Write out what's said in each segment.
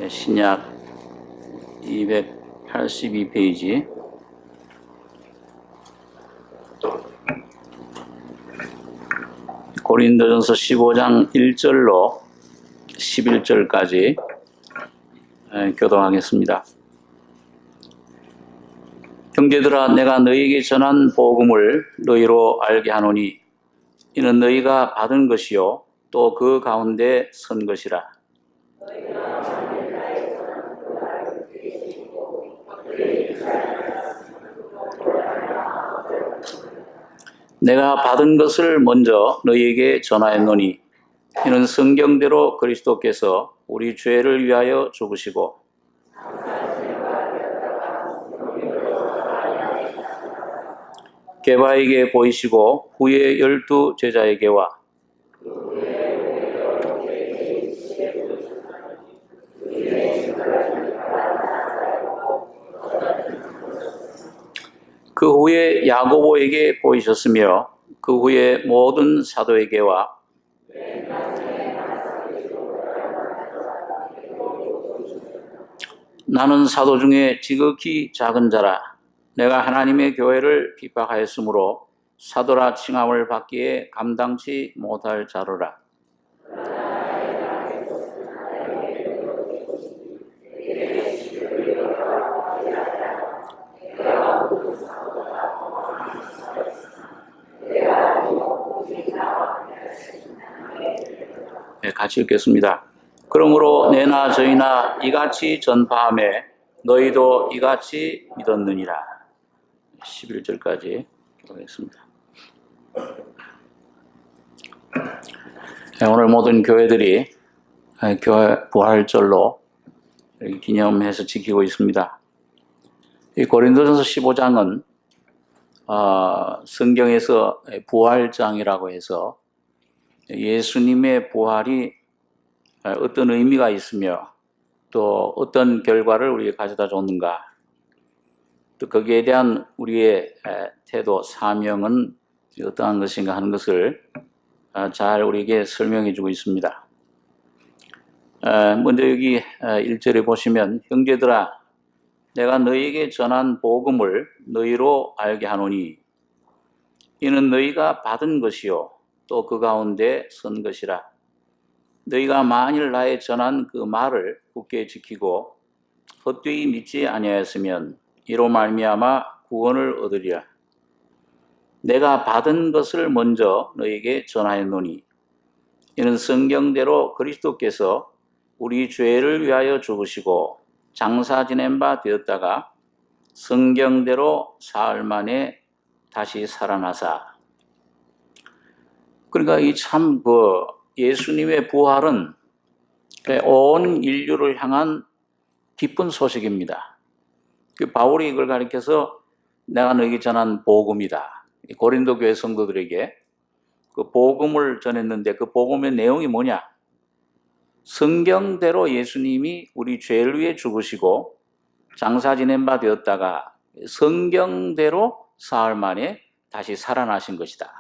신약 282페이지 고린도전서 15장 1절로 11절까지 교독하겠습니다. 형제들아, 내가 너희에게 전한 복음을 너희로 알게 하노니 이는 너희가 받은 것이요 또 그 가운데 선 것이라. 내가 받은 것을 먼저 너희에게 전하였노니 이는 성경대로 그리스도께서 우리 죄를 위하여 죽으시고 게바에게 보이시고 후에 12 제자에게와 그 후에 야고보에게 보이셨으며 그 후에 모든 사도에게와 나는 사도 중에 지극히 작은 자라. 내가 하나님의 교회를 핍박하였으므로 사도라 칭함을 받기에 감당치 못할 자로라. 같이 읽겠습니다. 그러므로 내나 저희나 이같이 전파하매 너희도 이같이 믿었느니라. 11절까지 보겠습니다. 오늘 모든 교회들이 교회 부활절로 기념해서 지키고 있습니다. 이 고린도전서 15장은 성경에서 부활장이라고 해서 예수님의 부활이 어떤 의미가 있으며 또 어떤 결과를 우리에게 가져다 줬는가, 또 거기에 대한 우리의 태도, 사명은 어떠한 것인가 하는 것을 잘 우리에게 설명해 주고 있습니다. 먼저 여기 1절에 보시면 형제들아, 내가 너희에게 전한 복음을 너희로 알게 하노니 이는 너희가 받은 것이요 또 그 가운데 선 것이라. 너희가 만일 나의 전한 그 말을 굳게 지키고 헛되이 믿지 아니하였으면 이로 말미암아 구원을 얻으리라. 내가 받은 것을 먼저 너희에게 전하였노니 이는 성경대로 그리스도께서 우리 죄를 위하여 죽으시고 장사 지낸 바 되었다가 성경대로 사흘 만에 다시 살아나사. 그러니까 이 참 예수님의 부활은 온 인류를 향한 기쁜 소식입니다. 바울이 이걸 가리켜서 내가 너에게 전한 복음이다. 고린도 교회 성도들에게 그 복음을 전했는데 그 복음의 내용이 뭐냐? 성경대로 예수님이 우리 죄를 위해 죽으시고 장사 지낸 바 되었다가 성경대로 사흘 만에 다시 살아나신 것이다.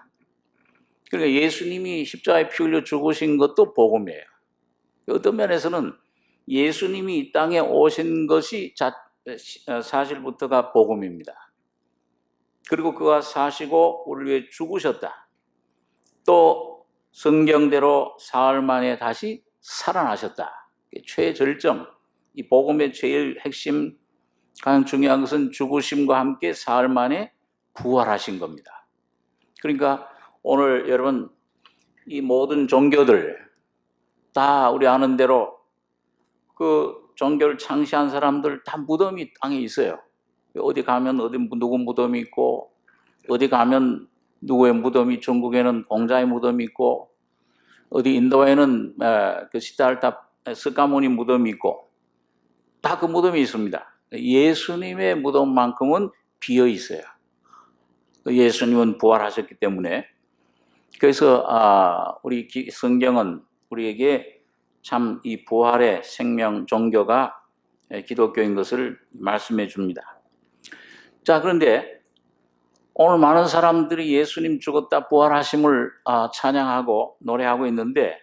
그러니까 예수님이 십자가에 피 흘려 죽으신 것도 복음이에요. 어떤 면에서는 예수님이 이 땅에 오신 것이 사실부터가 복음입니다. 그리고 그가 사시고 우리를 위해 죽으셨다. 또 성경대로 사흘 만에 다시 살아나셨다. 최절정, 이 복음의 제일 핵심, 가장 중요한 것은 죽으심과 함께 사흘 만에 부활하신 겁니다. 그러니까 오늘 여러분, 이 모든 종교들 다 우리 아는 대로 그 종교를 창시한 사람들 다 무덤이 땅에 있어요. 어디 가면 어디 누구 무덤이 있고, 어디 가면 누구의 무덤이, 중국에는 공자의 무덤이 있고, 어디 인도에는 그 시달타 스가모니 무덤이 있고, 다 그 무덤이 있습니다. 예수님의 무덤만큼은 비어 있어요. 예수님은 부활하셨기 때문에. 그래서 우리 성경은 우리에게 참 이 부활의 생명 종교가 기독교인 것을 말씀해 줍니다. 자, 그런데 오늘 많은 사람들이 예수님 죽었다 부활하심을 찬양하고 노래하고 있는데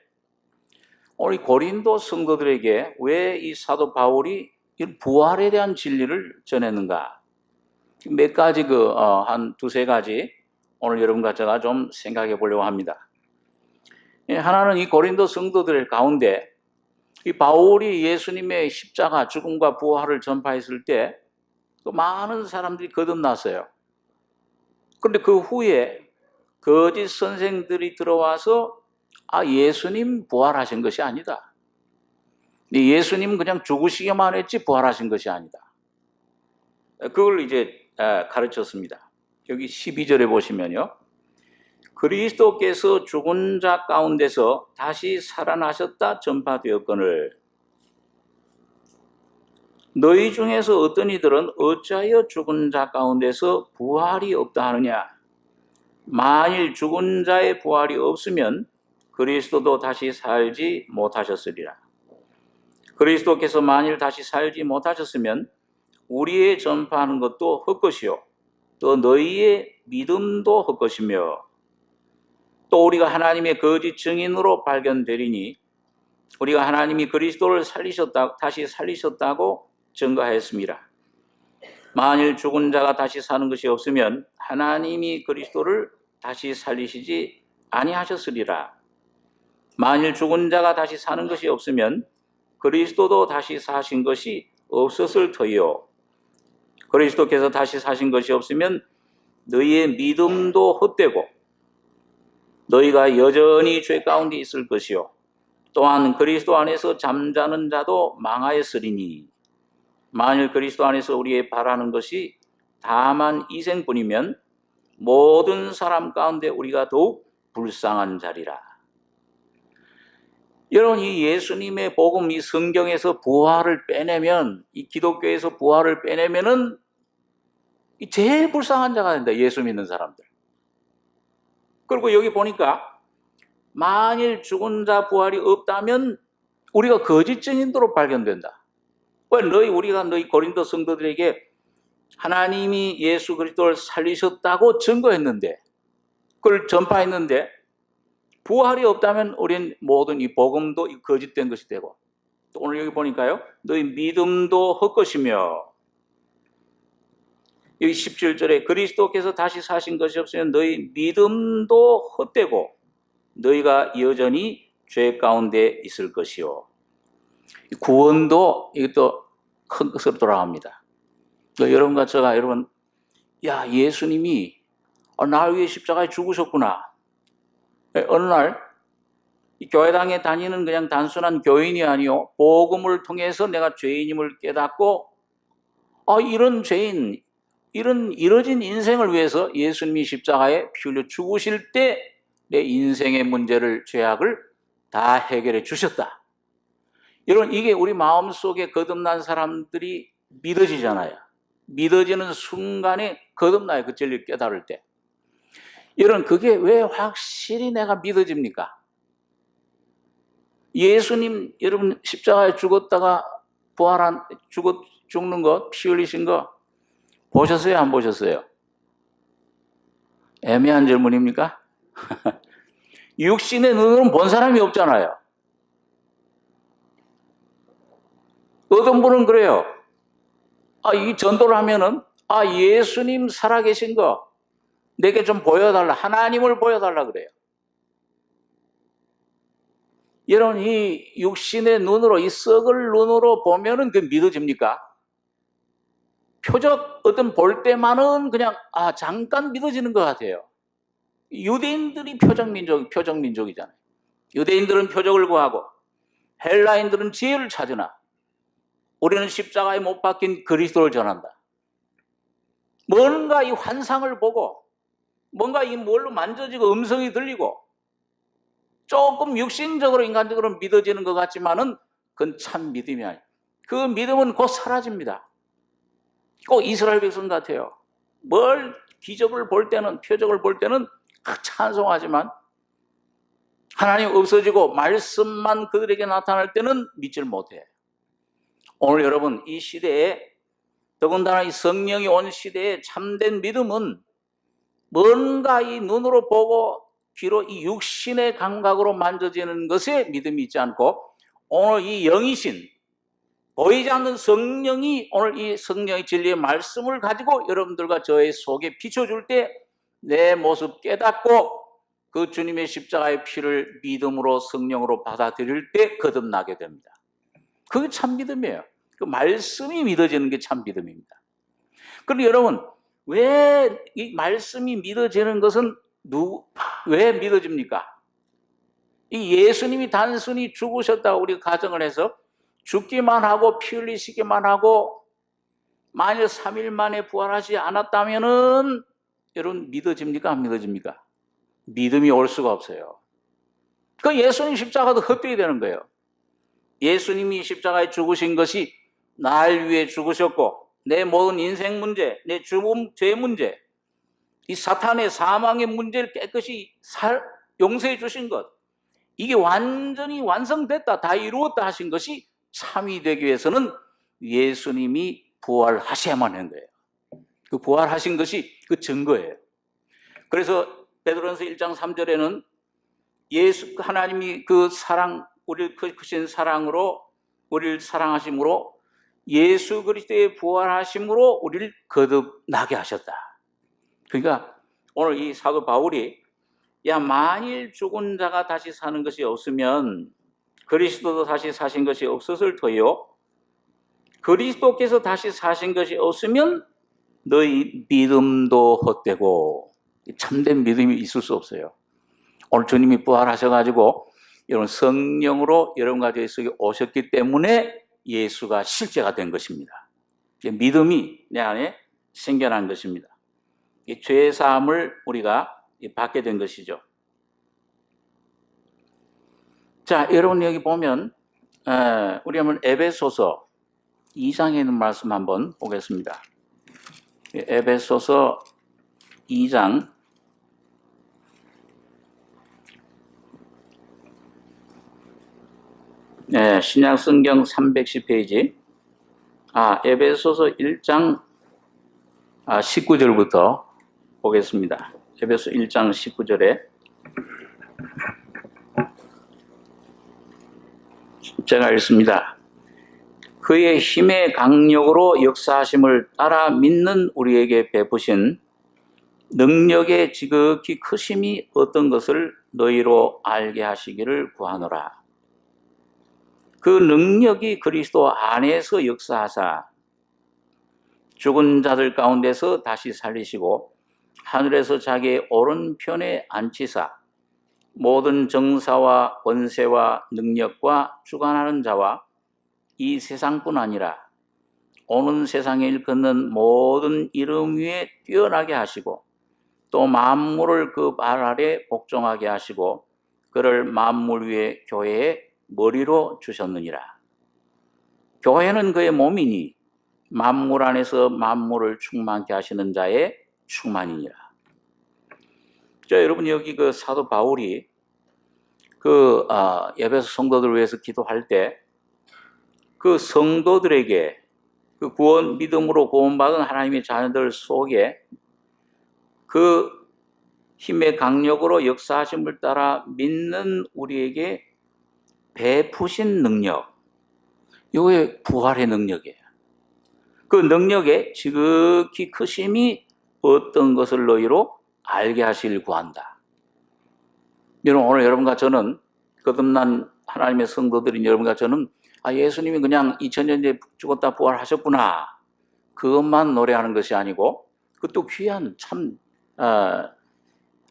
우리 고린도 성도들에게 왜 이 사도 바울이 이 부활에 대한 진리를 전했는가? 몇 가지 한 두세 가지 오늘 여러분과 제가 좀 생각해 보려고 합니다. 하나는 이 고린도 성도들 가운데 이 바울이 예수님의 십자가 죽음과 부활을 전파했을 때 또 많은 사람들이 거듭났어요. 그런데 그 후에 거짓 선생들이 들어와서 예수님 부활하신 것이 아니다. 예수님은 그냥 죽으시기만 했지 부활하신 것이 아니다. 그걸 이제 가르쳤습니다. 여기 12절에 보시면요. 그리스도께서 죽은 자 가운데서 다시 살아나셨다 전파되었거늘 너희 중에서 어떤 이들은 어찌하여 죽은 자 가운데서 부활이 없다 하느냐. 만일 죽은 자의 부활이 없으면 그리스도도 다시 살지 못하셨으리라. 그리스도께서 만일 다시 살지 못하셨으면 우리의 전파하는 것도 헛것이요 또 너희의 믿음도 헛것이며 또 우리가 하나님의 거짓 증인으로 발견되리니 우리가 하나님이 그리스도를 다시 살리셨다고 증거하였습니다. 만일 죽은 자가 다시 사는 것이 없으면 하나님이 그리스도를 다시 살리시지 아니하셨으리라. 만일 죽은 자가 다시 사는 것이 없으면 그리스도도 다시 사신 것이 없었을 터이요. 그리스도께서 다시 사신 것이 없으면 너희의 믿음도 헛되고 너희가 여전히 죄 가운데 있을 것이요. 또한 그리스도 안에서 잠자는 자도 망하였으리니 만일 그리스도 안에서 우리의 바라는 것이 다만 이생뿐이면 모든 사람 가운데 우리가 더욱 불쌍한 자리라. 여러분 이 예수님의 복음 이 성경에서 부활을 빼내면 이 기독교에서 부활을 빼내면은 제일 불쌍한 자가 된다. 예수 믿는 사람들. 그리고 여기 보니까 만일 죽은 자 부활이 없다면 우리가 거짓 증인으로 발견된다. 왜 우리가 너희 고린도 성도들에게 하나님이 예수 그리스도를 살리셨다고 증거했는데 그걸 전파했는데 부활이 없다면 우린 모든 이 복음도 거짓된 것이 되고 또 오늘 여기 보니까요. 너희 믿음도 헛것이며 여기 17절에 그리스도께서 다시 사신 것이 없으면 너희 믿음도 헛되고 너희가 여전히 죄 가운데 있을 것이요. 구원도 이것도 큰 것으로 돌아갑니다. 여러분과 제가 예수님이 나를 위해 십자가에 죽으셨구나. 어느 날 이 교회당에 다니는 그냥 단순한 교인이 아니요 복음을 통해서 내가 죄인임을 깨닫고 이런 죄인 이런 이뤄진 인생을 위해서 예수님이 십자가에 피 흘려 죽으실 때 내 인생의 문제를 죄악을 다 해결해 주셨다. 여러분 이게 우리 마음속에 거듭난 사람들이 믿어지잖아요. 믿어지는 순간에 거듭나요. 그 진리를 깨달을 때. 여러분 그게 왜 확실히 내가 믿어집니까? 예수님 여러분 십자가에 죽었다가 죽는 것, 피 흘리신 거 보셨어요? 안 보셨어요? 애매한 질문입니까? 육신의 눈으로는 본 사람이 없잖아요. 어떤 분은 그래요. 이 전도를 하면은 예수님 살아계신 거 내게 좀 보여달라. 하나님을 보여달라 그래요. 여러분 이 육신의 눈으로 이 썩을 눈으로 보면은 그 믿어집니까? 표적 어떤 볼 때만은 그냥 잠깐 믿어지는 것 같아요. 유대인들이 표적 민족이잖아요. 유대인들은 표적을 구하고 헬라인들은 지혜를 찾으나 우리는 십자가에 못 박힌 그리스도를 전한다. 뭔가 이 환상을 보고 뭔가 이 뭘로 만져지고 음성이 들리고 조금 육신적으로 인간적으로 믿어지는 것 같지만은 그건 참 믿음이 아니에요. 그 믿음은 곧 사라집니다. 꼭 이스라엘 백성 같아요. 기적을 볼 때는 표적을 볼 때는 찬송하지만 하나님 없어지고 말씀만 그들에게 나타날 때는 믿질 못해. 오늘 여러분 이 시대에 더군다나 이 성령이 온 시대에 참된 믿음은 뭔가 이 눈으로 보고 귀로 이 육신의 감각으로 만져지는 것에 믿음이 있지 않고 오늘 이 영이신 보이지 않는 성령이 오늘 이 성령의 진리의 말씀을 가지고 여러분들과 저의 속에 비춰줄 때 내 모습 깨닫고 그 주님의 십자가의 피를 믿음으로 성령으로 받아들일 때 거듭나게 됩니다. 그게 참 믿음이에요. 그 말씀이 믿어지는 게 참 믿음입니다. 그런데 여러분, 왜 이 말씀이 믿어지는 것은 왜 믿어집니까? 이 예수님이 단순히 죽으셨다고 우리가 가정을 해서 죽기만 하고 피 흘리시기만 하고 만일 3일 만에 부활하지 않았다면은 여러분 믿어집니까? 안 믿어집니까? 믿음이 올 수가 없어요. 그 예수님 십자가도 헛되이 되는 거예요. 예수님이 십자가에 죽으신 것이 날 위해 죽으셨고 내 모든 인생 문제, 내 죽음, 죄 문제, 이 사탄의 사망의 문제를 깨끗이 용서해 주신 것, 이게 완전히 완성됐다, 다 이루었다 하신 것이 참이 되기 위해서는 예수님이 부활하셔야만 하는 거예요. 그 부활하신 것이 그 증거예요. 그래서 베드로전서 1장 3절에는 하나님이 그 사랑, 우리를 크신 사랑으로 우리를 사랑하심으로 예수 그리스도의 부활하심으로 우리를 거듭나게 하셨다. 그러니까 오늘 이 사도 바울이 만일 죽은 자가 다시 사는 것이 없으면 그리스도도 다시 사신 것이 없었을 터요. 그리스도께서 다시 사신 것이 없으면 너희 믿음도 헛되고 참된 믿음이 있을 수 없어요. 오늘 주님이 부활하셔가지고 여러분 성령으로 여러분 가족의 속에 오셨기 때문에 예수가 실제가 된 것입니다. 믿음이 내 안에 생겨난 것입니다. 죄 사함을 우리가 받게 된 것이죠. 자, 여러분 여기 보면 우리 한번 에베소서 2장에 있는 말씀 한번 보겠습니다. 에베소서 2장 신약 성경 310페이지 에베소서 1장 19절부터 보겠습니다. 에베소 1장 19절에 제가 읽습니다. 그의 힘의 강력으로 역사하심을 따라 믿는 우리에게 베푸신 능력의 지극히 크심이 어떤 것을 너희로 알게 하시기를 구하노라. 그 능력이 그리스도 안에서 역사하사 죽은 자들 가운데서 다시 살리시고 하늘에서 자기의 오른편에 앉히사 모든 정사와 권세와 능력과 주관하는 자와 이 세상뿐 아니라 오는 세상에 일컫는 모든 이름 위에 뛰어나게 하시고 또 만물을 그 발 아래 복종하게 하시고 그를 만물 위에 교회의 머리로 주셨느니라. 교회는 그의 몸이니 만물 안에서 만물을 충만케 하시는 자의 충만이니라. 자, 여러분 여기 그 사도 바울이 그 에베소 성도들을 위해서 기도할 때 그 성도들에게 그 구원 믿음으로 구원받은 하나님의 자녀들 속에 그 힘의 강력으로 역사하심을 따라 믿는 우리에게 베푸신 능력, 이게 부활의 능력이에요. 그 능력의 지극히 크심이 어떤 것을 너희로 알게 하시길 구한다. 여러분 오늘 여러분과 저는 거듭난 하나님의 성도들인 여러분과 저는 예수님이 그냥 2000년 전에 죽었다 부활하셨구나 그것만 노래하는 것이 아니고 그것도 귀한 참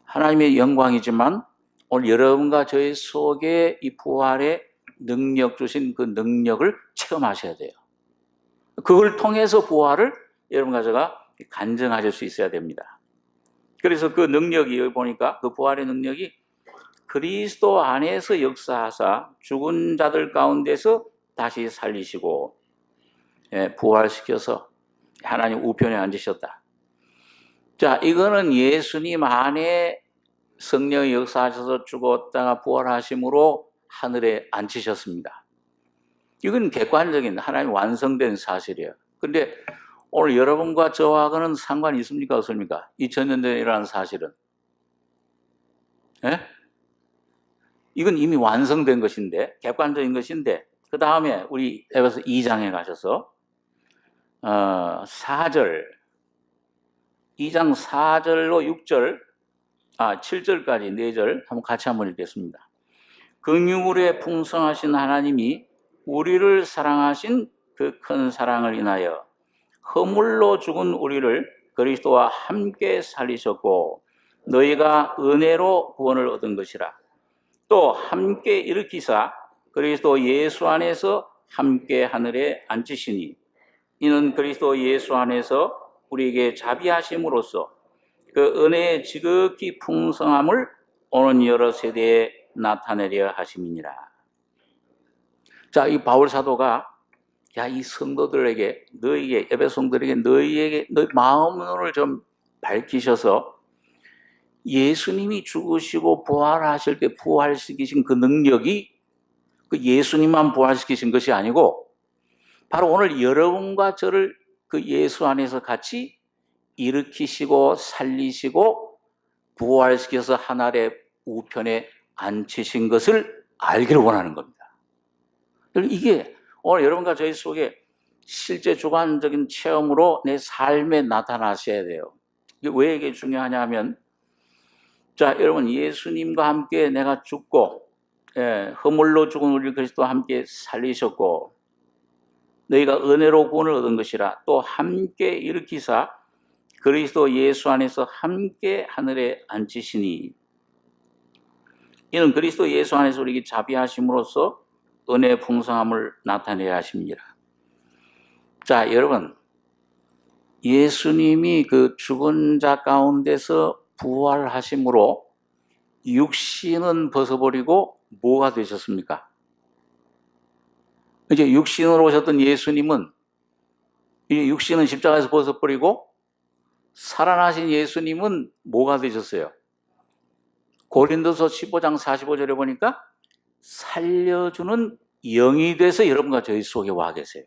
하나님의 영광이지만 오늘 여러분과 저의 속에 이 부활의 능력 주신 그 능력을 체험하셔야 돼요. 그걸 통해서 부활을 여러분과 제가 간증하실 수 있어야 됩니다. 그래서 그 능력이 여기 보니까 그 부활의 능력이 그리스도 안에서 역사하사 죽은 자들 가운데서 다시 살리시고 부활시켜서 하나님 우편에 앉으셨다. 자, 이거는 예수님 안에 성령이 역사하셔서 죽었다가 부활하심으로 하늘에 앉히셨습니다. 이건 객관적인 하나님 완성된 사실이에요. 그런데 오늘 여러분과 저하고는 상관이 있습니까? 없습니까? 2000년 전에 일어난 사실은. 예? 이건 이미 완성된 것인데, 객관적인 것인데, 그 다음에 우리 에베소 2장에 가셔서 4절, 2장 4절로 6절, 7절까지 4절 한번 같이 한번 읽겠습니다. 긍휼에 풍성하신 하나님이 우리를 사랑하신 그 큰 사랑을 인하여 허물로 죽은 우리를 그리스도와 함께 살리셨고 너희가 은혜로 구원을 얻은 것이라. 또 함께 일으키사 그리스도 예수 안에서 함께 하늘에 앉히시니 이는 그리스도 예수 안에서 우리에게 자비하심으로써 그 은혜의 지극히 풍성함을 오는 여러 세대에 나타내려 하심이니라. 자, 이 바울 사도가 이 성도들에게, 너희에게, 에베소 성도들에게, 너희 마음을 좀 밝히셔서 예수님이 죽으시고 부활하실 때 부활시키신 그 능력이 그 예수님만 부활시키신 것이 아니고 바로 오늘 여러분과 저를 그 예수 안에서 같이 일으키시고 살리시고 부활시켜서 하늘의 우편에 앉히신 것을 알기를 원하는 겁니다. 이게 오늘 여러분과 저희 속에 실제 주관적인 체험으로 내 삶에 나타나셔야 돼요. 이게 왜 이게 중요하냐 하면, 자, 여러분, 예수님과 함께 내가 죽고, 허물로 죽은 우리 그리스도와 함께 살리셨고, 너희가 은혜로 구원을 얻은 것이라. 또 함께 일으키사 그리스도 예수 안에서 함께 하늘에 앉히시니 이는 그리스도 예수 안에서 우리에게 자비하심으로써 은혜의 풍성함을 나타내야 하십니다. 자, 여러분, 예수님이 그 죽은 자 가운데서 부활하심으로 육신은 벗어버리고 뭐가 되셨습니까? 이제 육신으로 오셨던 예수님은 이 육신은 십자가에서 벗어버리고 살아나신 예수님은 뭐가 되셨어요? 고린도서 15장 45절에 보니까 살려주는 영이 돼서 여러분과 저희 속에 와 계세요.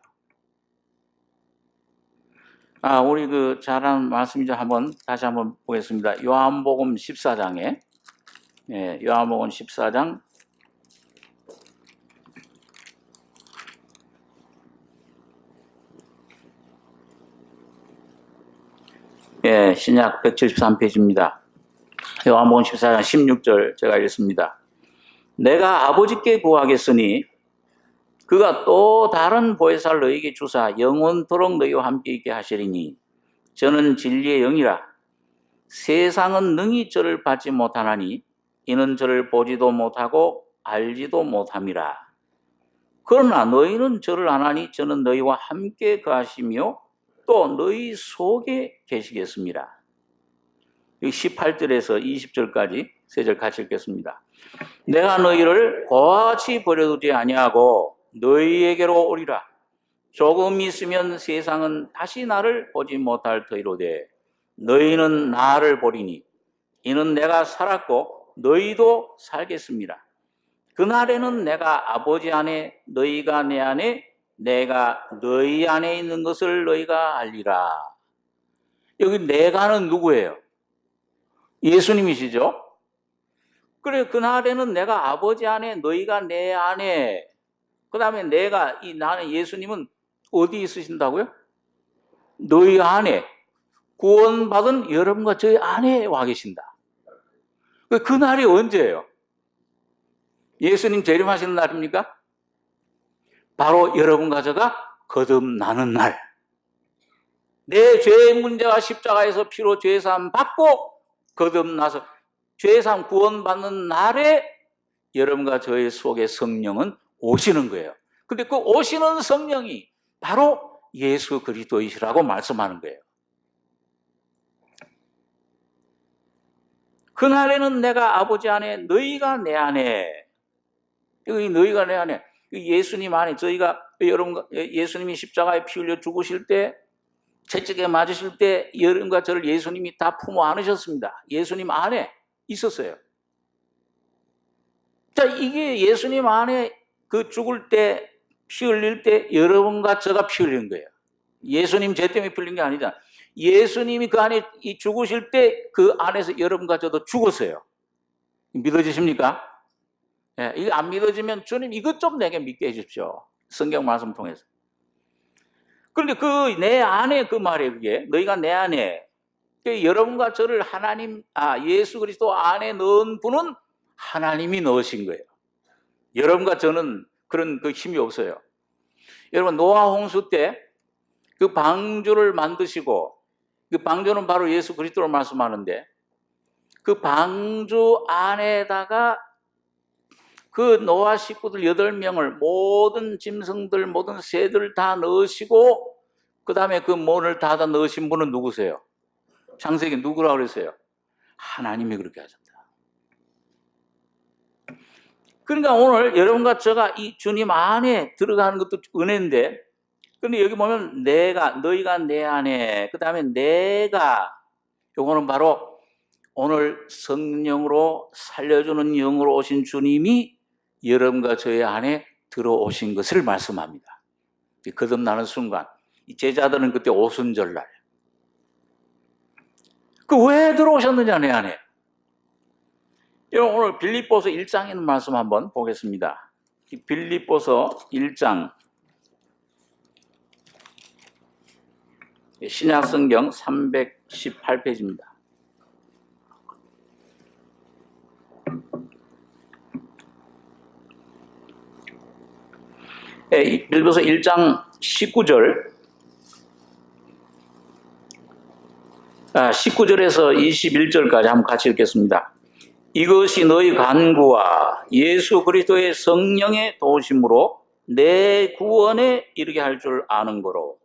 우리 그 잘한 말씀이죠. 다시 한번 보겠습니다. 요한복음 14장에, 요한복음 14장, 신약 173페이지입니다. 요한복음 14장 16절 제가 읽습니다. 내가 아버지께 구하겠으니 그가 또 다른 보혜사를 너희에게 주사 영원토록 너희와 함께 있게 하시리니 저는 진리의 영이라. 세상은 능히 저를 받지 못하나니 이는 저를 보지도 못하고 알지도 못함이라. 그러나 너희는 저를 아나니 저는 너희와 함께 거하시며 또 너희 속에 계시겠습니다. 18절에서 20절까지 세 절 같이 읽겠습니다. 내가 너희를 고와 같이 버려두지 아니하고 너희에게로 오리라. 조금 있으면 세상은 다시 나를 보지 못할 터이로되 너희는 나를 보리니 이는 내가 살았고 너희도 살겠습니다. 그날에는 내가 아버지 안에 너희가 내 안에 내가 너희 안에 있는 것을 너희가 알리라. 여기 내가는 누구예요? 예수님이시죠? 그래, 그날에는 내가 아버지 안에 너희가 내 안에, 그 다음에 나는 예수님은 어디 있으신다고요? 너희 안에, 구원받은 여러분과 저희 안에 와 계신다. 그날이 언제예요? 예수님 재림하시는 날입니까? 바로 여러분과 저가 거듭나는 날. 내 죄의 문제가 십자가에서 피로 죄사함 받고 거듭나서 죄사함 구원받는 날에 여러분과 저의 속에 성령은 오시는 거예요. 근데 그 오시는 성령이 바로 예수 그리스도이시라고 말씀하는 거예요. 그날에는 내가 아버지 안에 너희가 내 안에, 여기 너희가 내 안에, 예수님 안에 저희가 여러분 예수님이 십자가에 피 흘려 죽으실 때 채찍에 맞으실 때 여러분과 저를 예수님이 다 품어 안으셨습니다. 예수님 안에 있었어요. 자, 이게 예수님 안에 그 죽을 때 피 흘릴 때 여러분과 저가 피 흘린 거예요. 예수님 죄 때문에 피 흘린 게 아니잖아. 예수님이 그 안에 죽으실 때 그 안에서 여러분과 저도 죽었어요. 믿어지십니까? 예, 이거 안 믿어지면 주님 이것 좀 내게 믿게 해주십시오. 성경 말씀 통해서. 그런데 그 내 안에 그 말이에요. 그게 너희가 내 안에 여러분과 저를 예수 그리스도 안에 넣은 분은 하나님이 넣으신 거예요. 여러분과 저는 그런 그 힘이 없어요. 여러분 노아 홍수 때 그 방주를 만드시고 그 방주는 바로 예수 그리스도를 말씀하는데 그 방주 안에다가 그 노아 식구들 8명을 모든 짐승들 모든 새들 다 넣으시고 그 다음에 그 문을 닫아 넣으신 분은 누구세요? 창세기 누구라고 그랬어요? 하나님이 그렇게 하셨다. 그러니까 오늘 여러분과 제가 이 주님 안에 들어가는 것도 은혜인데 근데 여기 보면 너희가 내 안에, 그 다음에 요거는 바로 오늘 성령으로 살려주는 영으로 오신 주님이 여러분과 저의 안에 들어오신 것을 말씀합니다. 거듭나는 순간, 이 제자들은 그때 오순절날. 왜 들어오셨느냐, 내 안에? 여러분, 오늘 빌립보서 1장에 있는 말씀 한번 보겠습니다. 빌립보서 1장. 신약성경 318페이지입니다. 빌립보서 1장 19절 19절에서 21절까지 한번 같이 읽겠습니다. 이것이 너희 간구와 예수 그리스도의 성령의 도우심으로 내 구원에 이르게 할 줄 아는 거로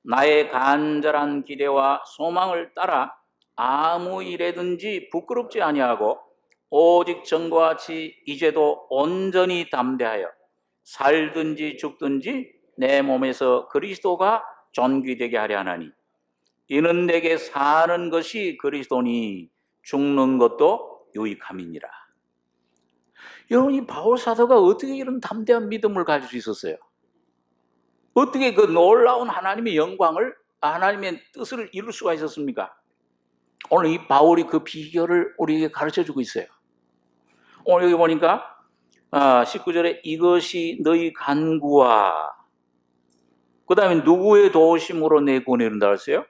나의 간절한 기대와 소망을 따라 아무 일에든지 부끄럽지 아니하고 오직 전과 같이 이제도 온전히 담대하여 살든지 죽든지 내 몸에서 그리스도가 존귀되게 하려 하나니 이는 내게 사는 것이 그리스도니 죽는 것도 유익함이니라. 여러분 이 바울 사도가 어떻게 이런 담대한 믿음을 가질 수 있었어요? 어떻게 그 놀라운 하나님의 영광을 하나님의 뜻을 이룰 수가 있었습니까? 오늘 이 바울이 그 비결을 우리에게 가르쳐주고 있어요. 오늘 여기 보니까 19절에 이것이 너희 간구와 그 다음에 누구의 도우심으로 내 구원에 이른다 했어요?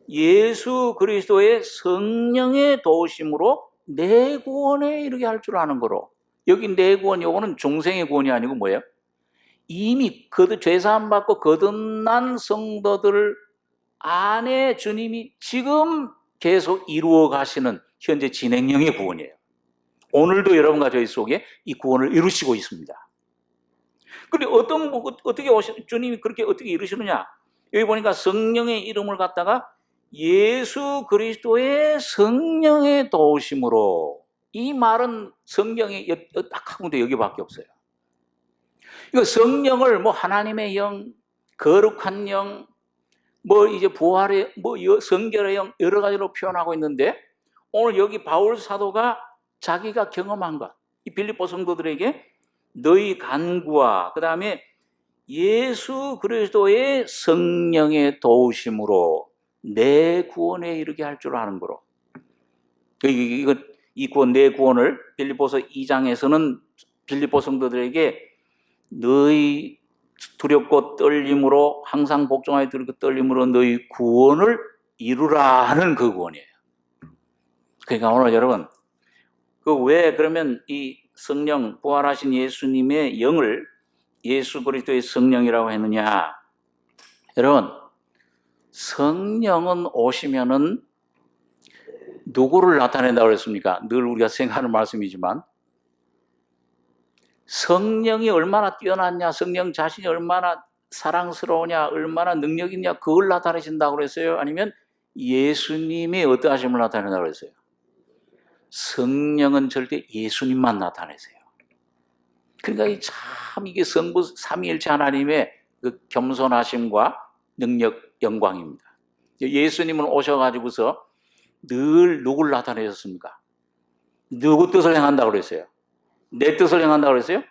예수 그리스도의 성령의 도우심으로 내 구원에 이르게 할 줄 아는 거로. 여기 내 구원 요거는 중생의 구원이 아니고 뭐예요? 이미 죄사함 받고 거듭난 성도들 안에 주님이 지금 계속 이루어 가시는 현재 진행형의 구원이에요. 오늘도 여러분과 저희 속에 이 구원을 이루시고 있습니다. 그런데 어떻게 주님이 그렇게 어떻게 이루시느냐? 여기 보니까 성령의 이름을 갖다가 예수 그리스도의 성령의 도우심으로. 이 말은 성경에 딱 한 군데 여기밖에 없어요. 이거 성령을 하나님의 영, 거룩한 영, 이제 부활의 성결의 영 여러 가지로 표현하고 있는데 오늘 여기 바울 사도가 자기가 경험한 것, 이 빌립보 성도들에게 너희 간구와 그 다음에 예수 그리스도의 성령의 도우심으로 내 구원에 이르게 할 줄 아는 거로. 이 구원, 내 구원을 빌립보서 2장에서는 빌립보 성도들에게 너희 두렵고 떨림으로 항상 복종하여 두렵고 떨림으로 너희 구원을 이루라 하는 그 구원이에요. 그러니까 오늘 여러분 왜 그러면 이 성령 부활하신 예수님의 영을 예수 그리스도의 성령이라고 했느냐? 여러분 성령은 오시면은 누구를 나타낸다고 그랬습니까? 늘 우리가 생각하는 말씀이지만 성령이 얼마나 뛰어났냐, 성령 자신이 얼마나 사랑스러우냐, 얼마나 능력 있냐, 그걸 나타내신다고 그랬어요? 아니면 예수님의 어떠하심을 나타낸다고 그랬어요? 성령은 절대 예수님만 나타내세요. 그러니까 이게 성부 삼위일체 하나님의 그 겸손하심과 능력, 영광입니다. 예수님은 오셔가지고서 늘 누굴 나타내셨습니까? 누구 뜻을 행한다고 그랬어요? 내 뜻을 행한다고 그랬어요?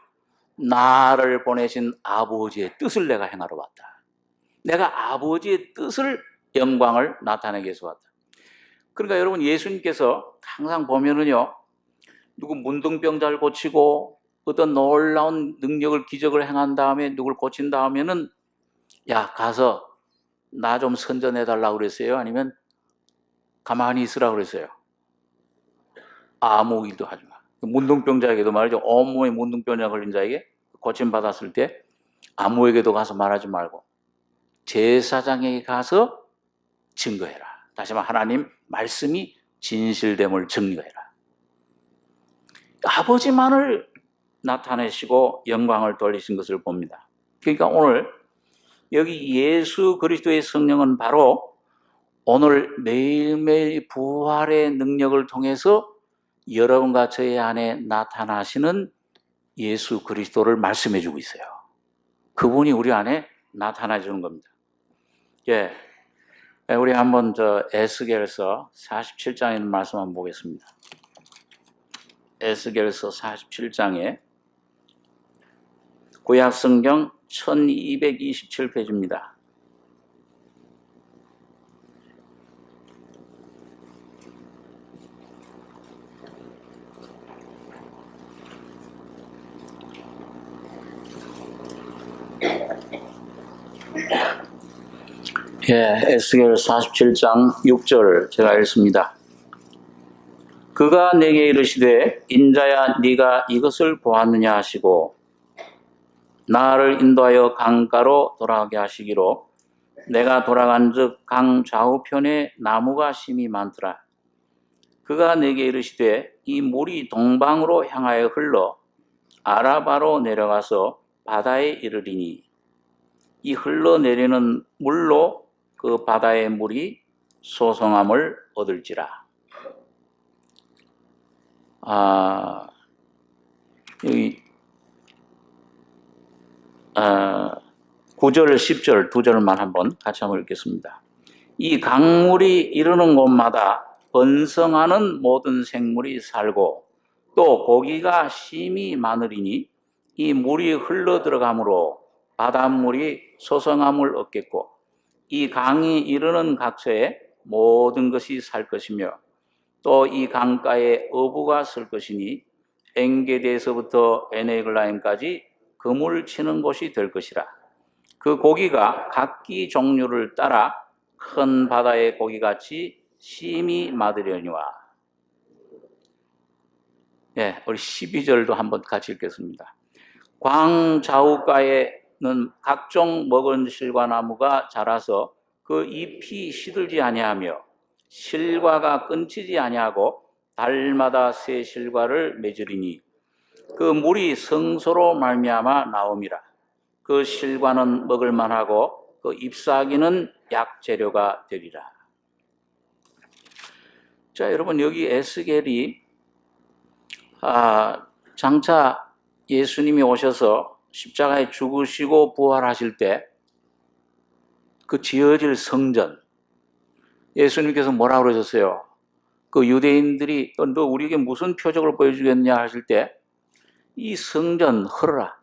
나를 보내신 아버지의 뜻을 내가 행하러 왔다. 내가 아버지의 뜻을, 영광을 나타내기 위해서 왔다. 그러니까 여러분 예수님께서 항상 보면은요, 누구 문둥병자를 고치고 어떤 놀라운 능력을 기적을 행한 다음에 누굴 고친 다음에는 야 가서 나 좀 선전해달라고 그랬어요? 아니면 가만히 있으라고 그랬어요? 아무 일도 하지 마. 문둥병자에게도 말이죠. 온몸에 문둥병자 걸린 자에게 고침받았을 때 아무에게도 가서 말하지 말고 제사장에게 가서 증거해라. 다시 말해 하나님 말씀이 진실됨을 증거해라. 아버지만을 나타내시고 영광을 돌리신 것을 봅니다. 그러니까 오늘 여기 예수 그리스도의 성령은 바로 오늘 매일매일 부활의 능력을 통해서 여러분과 저의 안에 나타나시는 예수 그리스도를 말씀해 주고 있어요. 그분이 우리 안에 나타나 주는 겁니다. 예. 우리 한번 에스겔서 47장에 있는 말씀 한번 보겠습니다. 에스겔서 47장에 구약 성경 1227페이지입니다. 예, 에스겔 47장 6절 제가 읽습니다. 그가 내게 이르시되 인자야 네가 이것을 보았느냐 하시고 나를 인도하여 강가로 돌아가게 하시기로 내가 돌아간즉 강 좌우편에 나무가 심이 많더라. 그가 내게 이르시되 이 물이 동방으로 향하여 흘러 아라바로 내려가서 바다에 이르리니 이 흘러내리는 물로 그 바다의 물이 소성함을 얻을지라. 여기 9절, 10절 두 절만 한번 같이 한번 읽겠습니다. 이 강물이 이르는 곳마다 번성하는 모든 생물이 살고 또 고기가 심이 많으리니 이 물이 흘러 들어가므로 바닷물이 소성함을 얻겠고 이 강이 이르는 각처에 모든 것이 살 것이며 또 이 강가에 어부가 설 것이니 엔게디에서부터 에네글라임까지 그물 치는 곳이 될 것이라. 그 고기가 각기 종류를 따라 큰 바다의 고기같이 심이 많으려니와. 예, 우리 12절도 한번 같이 읽겠습니다. 광 좌우가에는 각종 먹은 실과나무가 자라서 그 잎이 시들지 아니하며 실과가 끊치지 아니하고 달마다 새 실과를 맺으리니 그 물이 성소로 말미암아 나옴이라. 그 실과는 먹을 만하고 그 잎사귀는 약재료가 되리라. 자, 여러분 여기 에스겔이 장차 예수님이 오셔서 십자가에 죽으시고 부활하실 때 그 지어질 성전, 예수님께서 뭐라고 그러셨어요? 그 유대인들이 너 우리에게 무슨 표적을 보여주겠느냐 하실 때 이 성전 헐어라.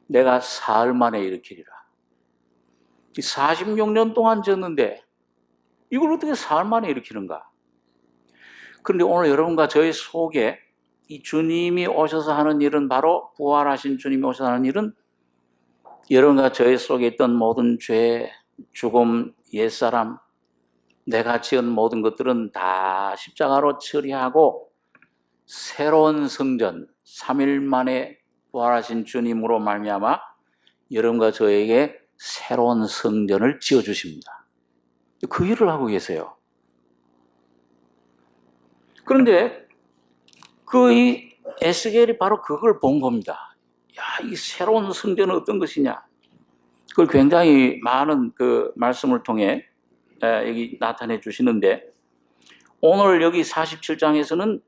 내가 사흘 만에 일으키리라. 46년 동안 졌는데 이걸 어떻게 사흘 만에 일으키는가? 그런데 오늘 여러분과 저의 속에 이 주님이 오셔서 하는 일은 바로 부활하신 주님이 오셔서 하는 일은 여러분과 저의 속에 있던 모든 죄, 죽음, 옛사람, 내가 지은 모든 것들은 다 십자가로 처리하고 새로운 성전, 3일 만에 부활하신 주님으로 말미암아 여러분과 저에게 새로운 성전을 지어주십니다. 그 일을 하고 계세요. 그런데 이 에스겔이 바로 그걸 본 겁니다. 야, 이 새로운 성전은 어떤 것이냐? 그걸 굉장히 많은 그 말씀을 통해 여기 나타내 주시는데 오늘 여기 47장에서는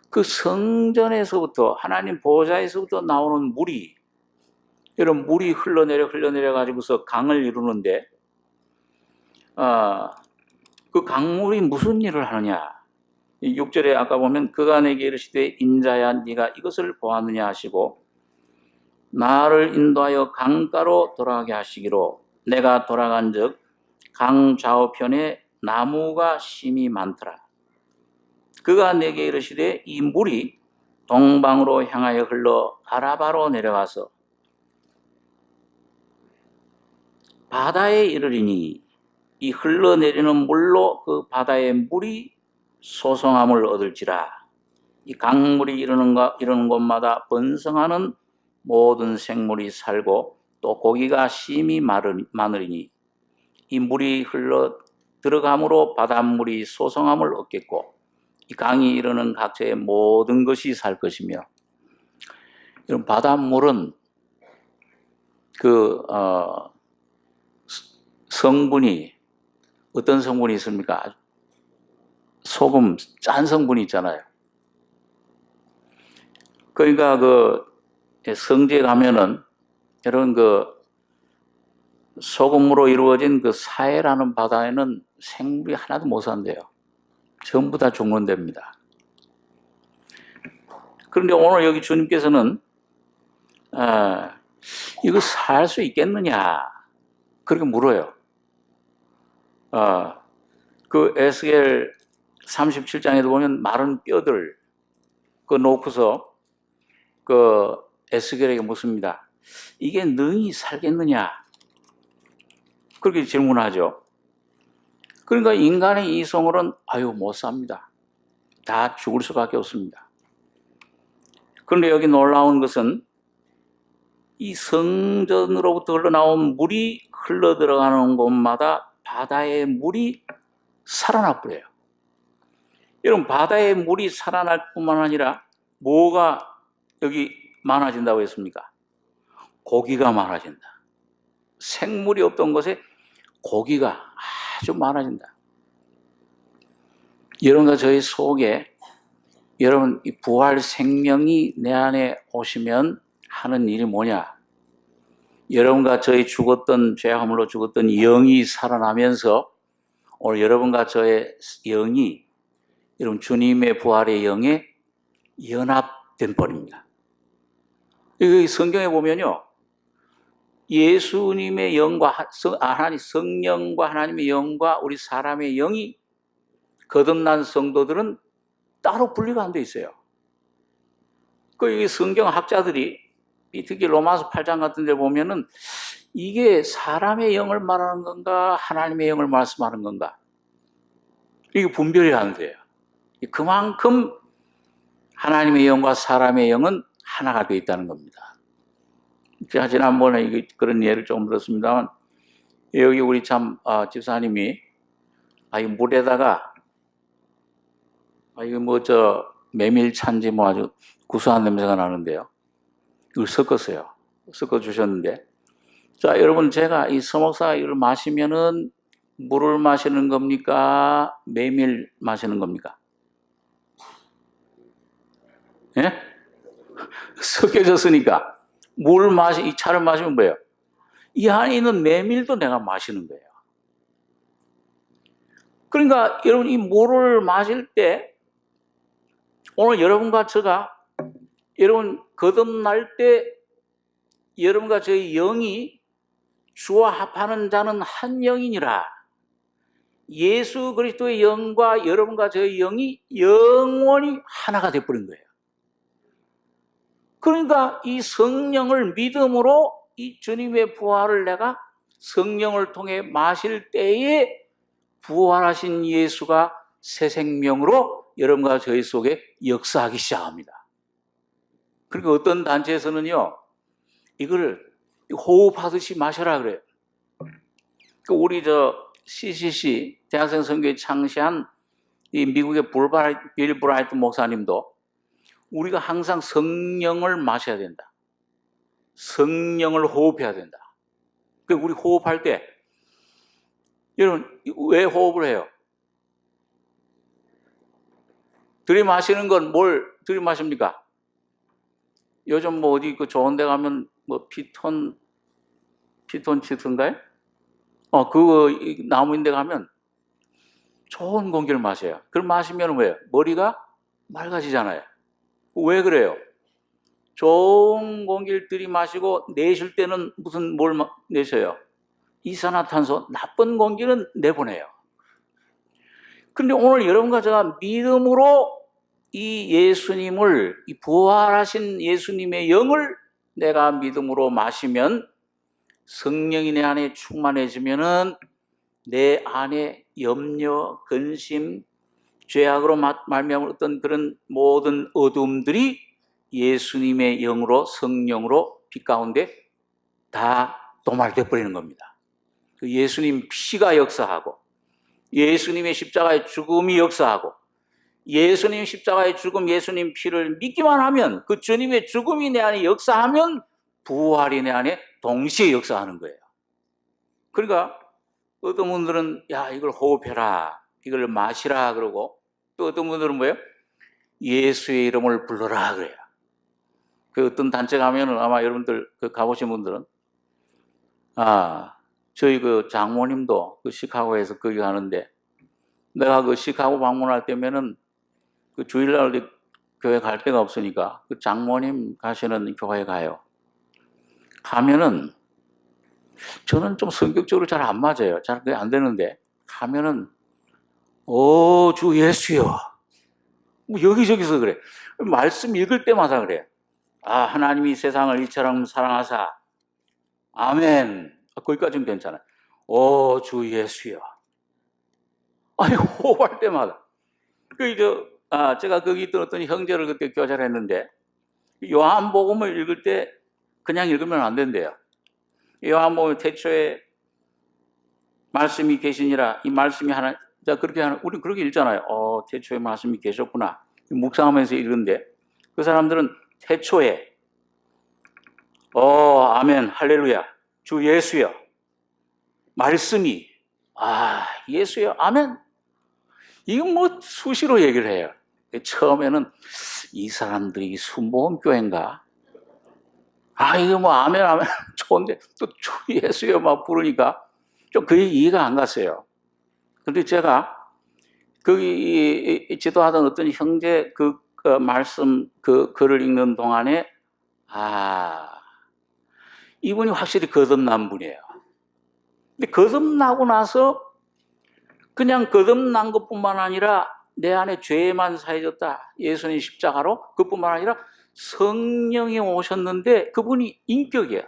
그 성전에서부터 하나님 보좌에서부터 나오는 물이 이런 물이 흘러내려 가지고서 강을 이루는데 그 강물이 무슨 일을 하느냐? 6절에 아까 보면 그가 내게 이르시되 인자야 네가 이것을 보았느냐 하시고 나를 인도하여 강가로 돌아가게 하시기로 내가 돌아간즉 강 좌우편에 나무가 심이 많더라. 그가 내게 이르시되 이 물이 동방으로 향하여 흘러 아라바로 내려가서 바다에 이르리니 이 흘러내리는 물로 그 바다의 물이 소성함을 얻을지라. 이 강물이 이르는 곳마다 번성하는 모든 생물이 살고 또 고기가 심히 많으리니 이 물이 흘러 들어감으로 바닷물이 소성함을 얻겠고 이 강이 이르는 각처의 모든 것이 살 것이며. 이런 바닷물은 성분이 어떤 성분이 있습니까? 소금 짠 성분이 있잖아요. 그러니까 성지에 가면은 이런 소금으로 이루어진 사해라는 바다에는 생물이 하나도 못 산대요. 전부 다 죽는 데입니다. 그런데 오늘 여기 주님께서는 이거 살 수 있겠느냐 그렇게 물어요. 에스겔 37장에도 보면 마른 뼈들 놓고서 에스겔에게 묻습니다. 이게 능히 살겠느냐? 그렇게 질문하죠. 그러니까 인간의 이성으로는 못 삽니다. 다 죽을 수밖에 없습니다. 그런데 여기 놀라운 것은 이 성전으로부터 흘러나온 물이 흘러들어가는 곳마다 바다의 물이 살아나 버려요. 여러분, 바다의 물이 살아날 뿐만 아니라 뭐가 여기 많아진다고 했습니까? 고기가 많아진다. 생물이 없던 곳에 고기가 아주 많아진다. 여러분과 저희 속에 여러분 이 부활 생명이 내 안에 오시면 하는 일이 뭐냐? 여러분과 저희 죽었던 죄화물로 죽었던 영이 살아나면서 오늘 여러분과 저의 영이 여러분 주님의 부활의 영에 연합된 뻔입니다. 여기 성경에 보면요, 예수님의 영과 성령과 하나님의 영과 우리 사람의 영이 거듭난 성도들은 따로 분리가 안 돼 있어요. 이 성경 학자들이 특히 로마서 8장 같은 데 보면은 이게 사람의 영을 말하는 건가 하나님의 영을 말씀하는 건가 이게 분별이 안 돼요. 그만큼 하나님의 영과 사람의 영은 하나가 되어 있다는 겁니다. 제가 지난번에 그런 예를 조금 들었습니다만 여기 우리 집사님이 이 물에다가 메밀찬지 아주 구수한 냄새가 나는데요. 이걸 섞었어요. 섞어 주셨는데, 자, 여러분, 제가 이 서목사가 이걸 마시면은 물을 마시는 겁니까? 메밀 마시는 겁니까? 예? 섞여졌으니까. 이 차를 마시면 뭐예요? 이 안에 있는 메밀도 내가 마시는 거예요. 그러니까 여러분, 이 물을 마실 때, 오늘 여러분과 제가, 여러분, 거듭날 때, 여러분과 저의 영이 주와 합하는 자는 한 영이니라. 예수 그리스도의 영과 여러분과 저의 영이 영원히 하나가 되어버린 거예요. 그러니까 이 성령을 믿음으로 이 주님의 부활을 내가 성령을 통해 마실 때에 부활하신 예수가 새 생명으로 여러분과 저희 속에 역사하기 시작합니다. 그러니까 어떤 단체에서는요, 이걸 호흡하듯이 마셔라 그래요. 우리 CCC 대학생 선교회 창시한 이 미국의 빌 브라이트 목사님도 우리가 항상 성령을 마셔야 된다. 성령을 호흡해야 된다. 우리 호흡할 때 여러분 왜 호흡을 해요? 들이마시는 건 뭘 들이마십니까? 요즘 어디 좋은 데 가면 피톤치드인가요? 그거 나무인 데 가면 좋은 공기를 마셔요. 그걸 마시면 왜요? 머리가 맑아지잖아요. 왜 그래요? 좋은 공기를 들이마시고 내쉴 때는 뭘 내셔요? 이산화탄소, 나쁜 공기는 내보내요. 그런데 오늘 여러분과 제가 믿음으로 이 예수님을, 이 부활하신 예수님의 영을 내가 믿음으로 마시면, 성령이 내 안에 충만해지면은 내 안에 염려, 근심, 죄악으로 말미암은 어떤 그런 모든 어둠들이 예수님의 영으로, 성령으로 빛 가운데 다 도말돼 버리는 겁니다. 그 예수님 피가 역사하고, 예수님의 십자가의 죽음이 역사하고, 예수님 십자가의 죽음, 예수님 피를 믿기만 하면, 그 주님의 죽음이 내 안에 역사하면 부활이 내 안에 동시에 역사하는 거예요. 그러니까 어떤 분들은 야, 이걸 호흡해라, 이걸 마시라 그러고, 또 어떤 분들은 뭐예요? 예수의 이름을 불러라 그래요. 그 어떤 단체 가면은 아마 여러분들 그 가보신 분들은 저희 그 장모님도 그 시카고에서 거기 가는데, 내가 그 시카고 방문할 때면은 그 주일날 교회 갈 데가 없으니까 그 장모님 가시는 교회에 가요. 가면은 저는 좀 성격적으로 잘 안 맞아요. 잘 그게 안 되는데, 가면은 주 예수여, 뭐 여기저기서 그래. 말씀 읽을 때마다 그래. 하나님이 세상을 이처럼 사랑하사, 아멘. 거기까지는 괜찮아요. 주 예수여. 아니, 호흡할 때마다. 제가 거기 있던 어떤 형제를 그때 교제를 했는데, 요한복음을 읽을 때 그냥 읽으면 안 된대요. 요한복음 태초에 말씀이 계시니라, 이 말씀이 하나, 우리 그렇게 읽잖아요. 태초에 말씀이 계셨구나. 묵상하면서 읽는데, 그 사람들은 태초에, 아멘, 할렐루야, 주 예수여, 말씀이, 예수여, 아멘. 이건 뭐 수시로 얘기를 해요. 처음에는 이 사람들이 순복음교회인가? 이거 뭐 아멘 아멘 좋은데 또 주 예수여 막 부르니까 좀 그게 이해가 안 갔어요. 그런데 제가 거기 지도하던 어떤 형제 그 말씀 그 글을 읽는 동안에 이분이 확실히 거듭난 분이에요. 근데 거듭나고 나서 그냥 거듭난 것뿐만 아니라 내 안에 죄만 사해졌다, 예수님 십자가로. 그뿐만 아니라 성령이 오셨는데 그분이 인격이에요.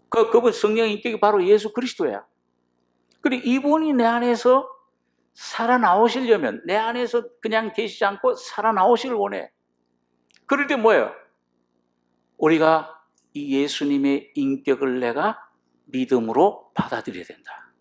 그분 성령의 인격이 바로 예수 그리스도예요. 그리고 이분이 내 안에서 살아나오시려면, 내 안에서 그냥 계시지 않고 살아나오시길 원해. 그럴 때 뭐예요? 우리가 이 예수님의 인격을 내가 믿음으로 받아들여야 된다.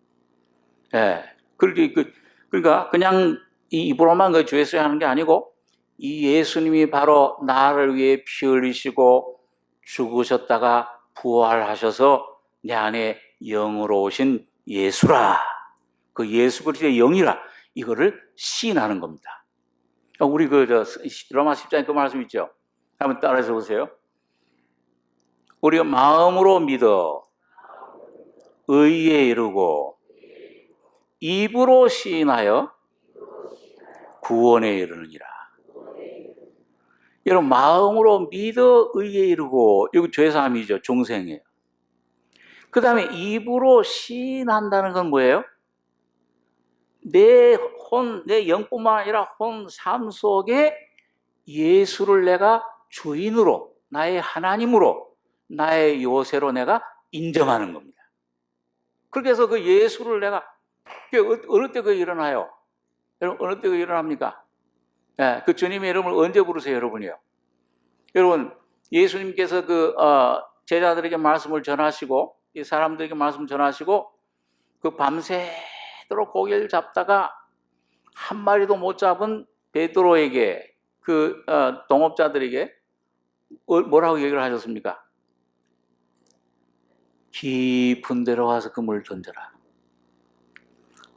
그러니까 그냥 이 입으로만 그 주 예수 하는 게 아니고, 이 예수님이 바로 나를 위해 피 흘리시고 죽으셨다가 부활하셔서 내 안에 영으로 오신 예수라, 그 예수 그리스도의 영이라, 이거를 시인하는 겁니다. 우리 로마 10장에 그 말씀 있죠? 한번 따라해서 보세요. 우리가 마음으로 믿어 의에 이르고 입으로 시인하여 구원에 이르느니라. 여러분, 마음으로 믿어 의에 이르고, 여기 죄사함이죠. 중생이에요. 그 다음에 입으로 시인한다는 건 뭐예요? 내 영뿐만 아니라 혼, 삶 속에 예수를 내가 주인으로, 나의 하나님으로, 나의 요새로 내가 인정하는 겁니다. 그렇게 해서 그 예수를 내가, 어느 때 그게 일어나요? 여러분, 어느 때 그게 일어납니까? 그 주님의 이름을 언제 부르세요, 여러분이요? 여러분, 예수님께서 제자들에게 말씀을 전하시고, 이 사람들에게 말씀 전하시고, 그 밤새도록 고기를 잡다가 한 마리도 못 잡은 베드로에게, 동업자들에게 뭐라고 얘기를 하셨습니까? 깊은 데로 가서 그물을 던져라.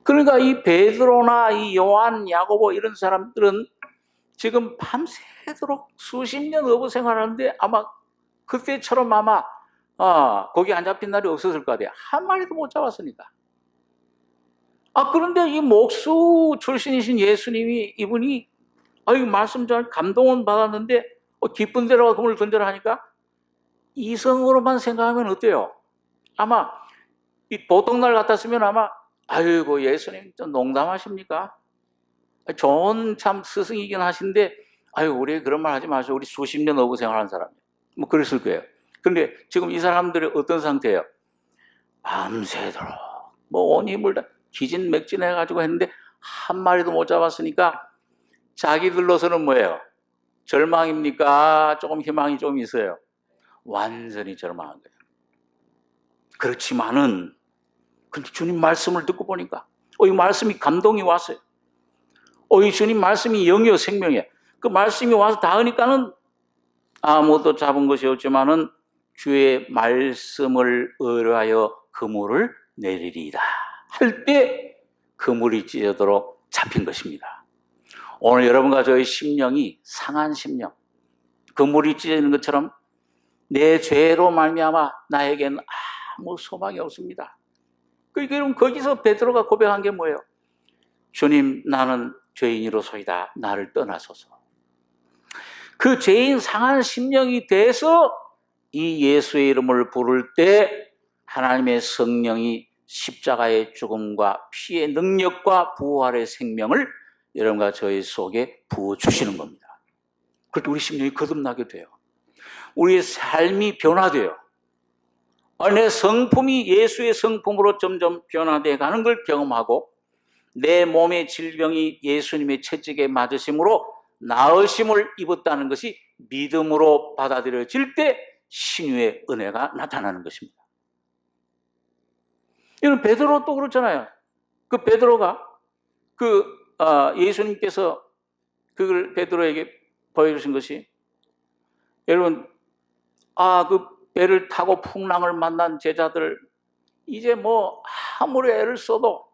그러니까 이 베드로나 이 요한, 야고보 이런 사람들은 지금 밤새도록 수십 년 어부 생활하는데 아마 그때처럼 고기 안 잡힌 날이 없었을 것 같아요. 한 마리도 못 잡았으니까. 그런데 이 목수 출신이신 예수님이, 이분이 말씀 잘 감동은 받았는데 깊은 데로 가서 그물을 던져라 하니까 이성으로만 생각하면 어때요? 아마 이 보통 날 같았으면 아마 예수님 좀 농담하십니까? 좋은 참 스승이긴 하신데 아유, 우리 그런 말 하지 마시오. 우리 수십 년 어부 생활한 사람이에요. 뭐 그랬을 거예요. 그런데 지금 이 사람들이 어떤 상태예요? 밤새도록 뭐 온 힘을 다 기진맥진해가지고 했는데 한 마리도 못 잡았으니까 자기들로서는 뭐예요? 절망입니까? 조금 희망이 좀 있어요. 완전히 절망한 거예요. 그렇지만은 근데 주님 말씀을 듣고 보니까 이 말씀이 감동이 왔어요. 이 주님 말씀이 영이요 생명이에요. 그 말씀이 와서 닿으니까는 아무것도 잡은 것이 없지만은 주의 말씀을 의뢰하여 그물을 내리리이다 할 때 그물이 찢어도록 잡힌 것입니다. 오늘 여러분과 저의 심령이 상한 심령, 그물이 찢어지는 것처럼 내 죄로 말미암아 나에겐 아무 소망이 없습니다. 그러니까 여러분 거기서 베드로가 고백한 게 뭐예요? 주님, 나는 죄인이로소이다. 나를 떠나소서. 그 죄인 상한 심령이 돼서 이 예수의 이름을 부를 때 하나님의 성령이 십자가의 죽음과 피의 능력과 부활의 생명을 여러분과 저희 속에 부어주시는 겁니다. 그럴 때 우리 심령이 거듭나게 돼요. 우리의 삶이 변화돼요. 내 성품이 예수의 성품으로 점점 변화되어 가는 걸 경험하고 내 몸의 질병이 예수님의 채찍에 맞으심으로 나으심을 입었다는 것이 믿음으로 받아들여질 때 신유의 은혜가 나타나는 것입니다. 이건 베드로 또 그렇잖아요. 그 베드로가 예수님께서 그걸 베드로에게 보여주신 것이 여러분 그 배를 타고 풍랑을 만난 제자들 이제 뭐 아무리 애를 써도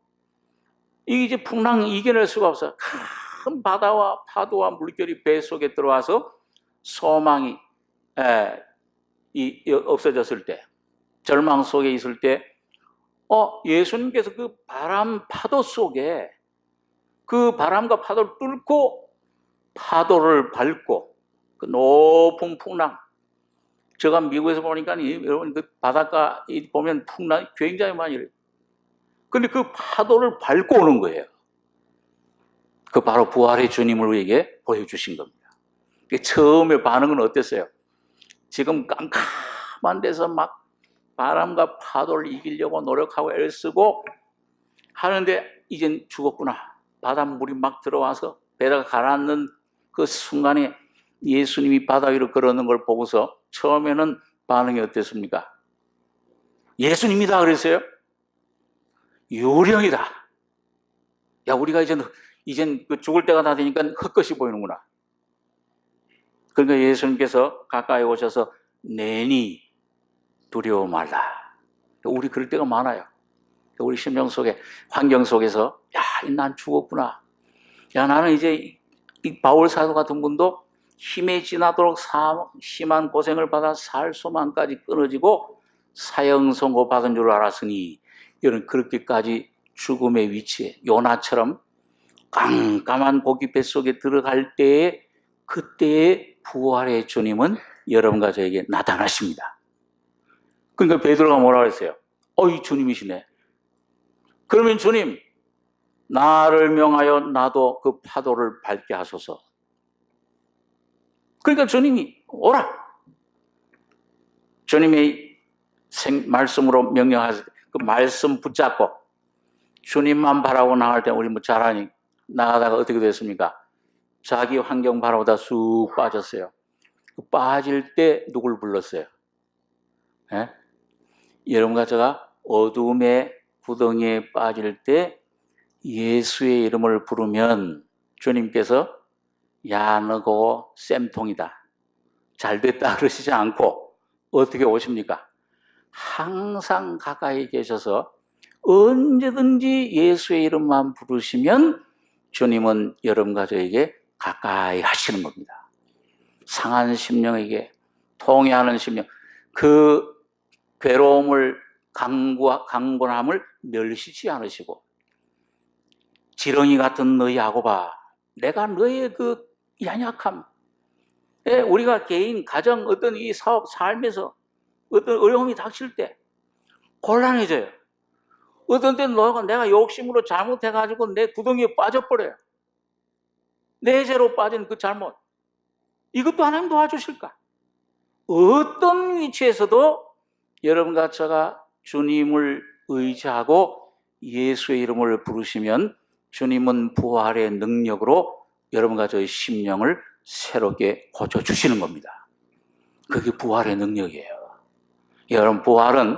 이제 풍랑 이겨낼 수가 없어요. 큰 바다와 파도와 물결이 배 속에 들어와서 소망이 없어졌을 때, 절망 속에 있을 때, 예수님께서 그 바람 파도 속에 그 바람과 파도를 뚫고 파도를 밟고 그 높은 풍랑, 제가 미국에서 보니까 여러분 그 바닷가 보면 풍랑이 굉장히 많이 이래요. 근데 그 파도를 밟고 오는 거예요. 그 바로 부활의 주님을 우리에게 보여주신 겁니다. 처음에 반응은 어땠어요? 지금 깜깜한 데서 막 바람과 파도를 이기려고 노력하고 애를 쓰고 하는데 이젠 죽었구나. 바닷물이 막 들어와서 배가 가라앉는 그 순간에 예수님이 바다 위로 걸어오는 걸 보고서 처음에는 반응이 어땠습니까? 예수님이다 그랬어요? 요령이다. 야, 우리가 이젠 그 죽을 때가 다 되니까 헛것이 보이는구나. 그러니까 예수님께서 가까이 오셔서 내니 두려워 말라. 우리 그럴 때가 많아요. 우리 심령 속에, 환경 속에서 난 죽었구나. 나는 이제 이 바울 사도 같은 분도 힘에 지나도록 심한 고생을 받아 살 소망까지 끊어지고 사형 선고 받은 줄 알았으니 이런 그렇게까지 죽음의 위치에 요나처럼 깜깜한 고기 뱃속에 들어갈 때에 그때의 부활의 주님은 여러분과 저에게 나타나십니다. 그러니까 베드로가 뭐라고 했어요? 이 주님이시네. 그러면 주님, 나를 명하여 나도 그 파도를 밟게 하소서. 그러니까 주님이 오라. 주님의 말씀으로 명령하실 때 그 말씀 붙잡고 주님만 바라고 나갈 때 우리 뭐 잘하니 나가다가 어떻게 됐습니까? 자기 환경 바라보다 쑥 빠졌어요. 빠질 때 누굴 불렀어요? 여러분과 제가 어둠의 구덩이에 빠질 때 예수의 이름을 부르면 주님께서 야, 너고 쌤통이다. 잘됐다 그러시지 않고 어떻게 오십니까? 항상 가까이 계셔서 언제든지 예수의 이름만 부르시면 주님은 여러분과 저에게 가까이 하시는 겁니다. 상한 심령에게, 통회하는 심령, 그 괴로움을, 강곤함을 멸시지 않으시고 지렁이 같은 너희 야곱아, 내가 너의 그 연약함, 우리가 개인, 가정, 어떤 이 사업, 삶에서 어떤 어려움이 닥칠 때 곤란해져요. 어떤 때는 내가 욕심으로 잘못해가지고 내 구덩이에 빠져버려요. 내 죄로 빠진 그 잘못. 이것도 하나님 도와주실까? 어떤 위치에서도 여러분과 제가 주님을 의지하고 예수의 이름을 부르시면 주님은 부활의 능력으로 여러분과 저의 심령을 새롭게 고쳐주시는 겁니다. 그게 부활의 능력이에요. 여러분, 부활은